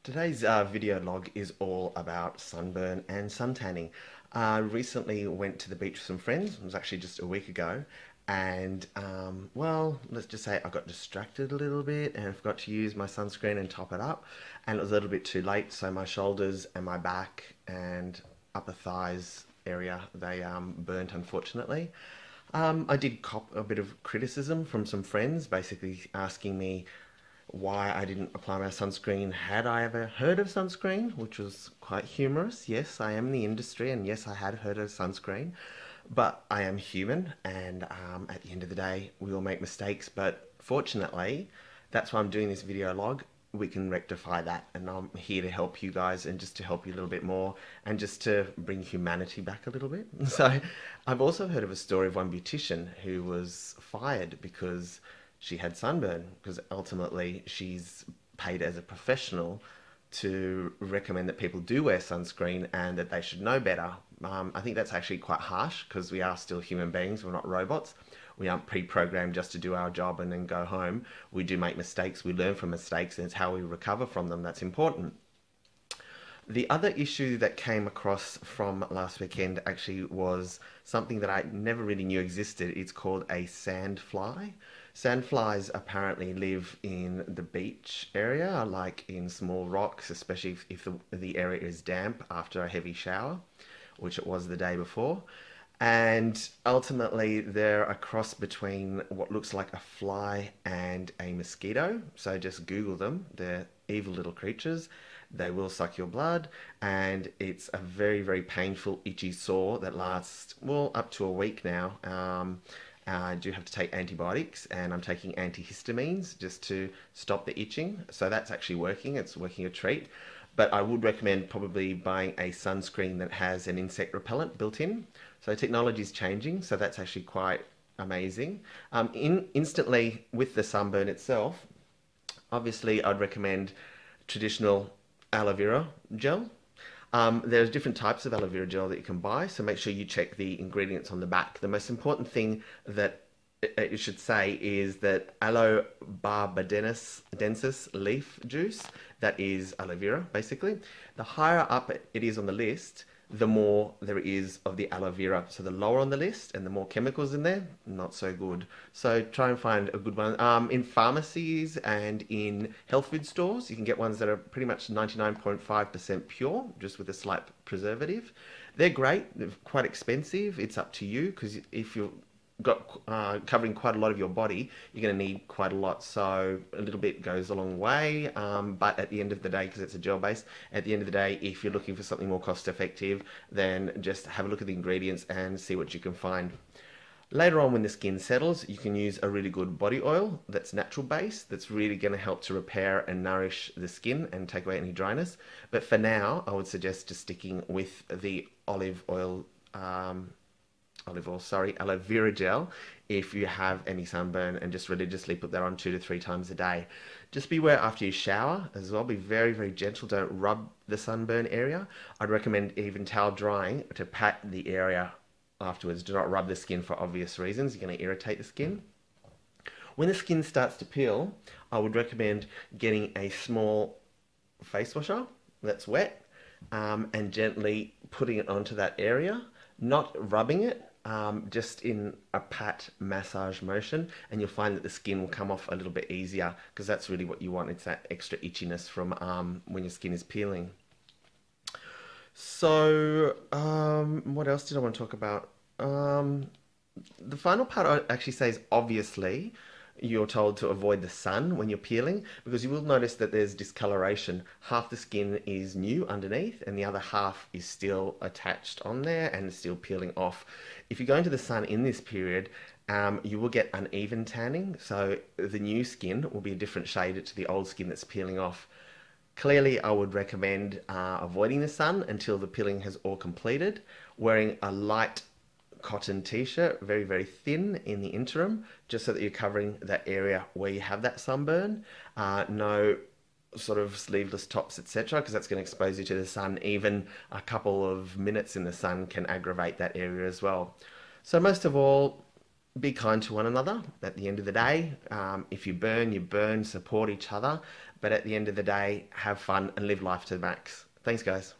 Today's video log is all about sunburn and suntanning. I recently went to the beach with some friends. It was actually just a week ago. And, well, let's just say I got distracted a little bit and forgot to use my sunscreen and top it up. And it was a little bit too late, so my shoulders and my back and upper thighs area, they burnt, unfortunately. I did cop a bit of criticism from some friends, basically asking me why I didn't apply my sunscreen. Had I ever heard of sunscreen? Which was quite humorous. Yes, I am in the industry, and yes, I had heard of sunscreen, but I am human, and at the end of the day, we all make mistakes. But fortunately, that's why I'm doing this video log. We can rectify that, and I'm here to help you guys and just to help you a little bit more and just to bring humanity back a little bit. So I've also heard of a story of one beautician who was fired because she had sunburn, because ultimately she's paid as a professional to recommend that people do wear sunscreen and that they should know better. I think that's actually quite harsh because we are still human beings, we're not robots. We aren't pre-programmed just to do our job and then go home. We do make mistakes, we learn from mistakes, and it's how we recover from them that's important. The other issue that came across from last weekend actually was something that I never really knew existed. It's called a sandfly. Sandflies apparently live in the beach area, like in small rocks, especially if the area is damp after a heavy shower, which it was the day before. And ultimately, they're a cross between what looks like a fly and a mosquito. So just Google them. They're evil little creatures. They will suck your blood, and it's a very, very painful, itchy sore that lasts, well, up to a week now. I do have to take antibiotics, and I'm taking antihistamines just to stop the itching. So that's actually working. It's working a treat. But I would recommend probably buying a sunscreen that has an insect repellent built in. So technology is changing, so that's actually quite amazing. Instantly with the sunburn itself, obviously I'd recommend traditional aloe vera gel. There's different types of aloe vera gel that you can buy, so make sure you check the ingredients on the back. The most important thing that you should say is that aloe barbadensis leaf juice, that is aloe vera basically. The higher up it is on the list, the more there is of the aloe vera. So the lower on the list and the more chemicals in there, not so good. So try and find a good one. In pharmacies and in health food stores, you can get ones that are pretty much 99.5% pure, just with a slight preservative. They're great, they're quite expensive. It's up to you, because if you've got covering quite a lot of your body, you're going to need quite a lot, so a little bit goes a long way. But at the end of the day, because it's a gel base, at the end of the day, if you're looking for something more cost effective, then just have a look at the ingredients and see what you can find. Later on, when the skin settles, you can use a really good body oil that's natural base, that's really going to help to repair and nourish the skin and take away any dryness. But for now, I would suggest just sticking with the aloe vera gel if you have any sunburn, and just religiously put that on 2 to 3 times a day. Just beware after you shower as well. Be very, very gentle. Don't rub the sunburn area. I'd recommend even towel drying to pat the area afterwards. Do not rub the skin for obvious reasons. You're going to irritate the skin. When the skin starts to peel, I would recommend getting a small face washer that's wet and gently putting it onto that area, not rubbing it, just in a pat massage motion, and you'll find that the skin will come off a little bit easier, because that's really what you want. It's that extra itchiness from when your skin is peeling. So what else did I want to talk about? The final part I actually say is, obviously you're told to avoid the sun when you're peeling, because you will notice that there's discoloration. Half the skin is new underneath and the other half is still attached on there and still peeling off. If you go into the sun in this period, you will get uneven tanning, so the new skin will be a different shade to the old skin that's peeling off. Clearly, I would recommend avoiding the sun until the peeling has all completed, wearing a light cotton t-shirt, very, very thin in the interim, just so that you're covering that area where you have that sunburn. No sort of sleeveless tops, etc., because that's going to expose you to the sun. Even a couple of minutes in the sun can aggravate that area as well. So most of all, be kind to one another at the end of the day. If you burn, support each other. But at the end of the day, have fun and live life to the max. Thanks, guys.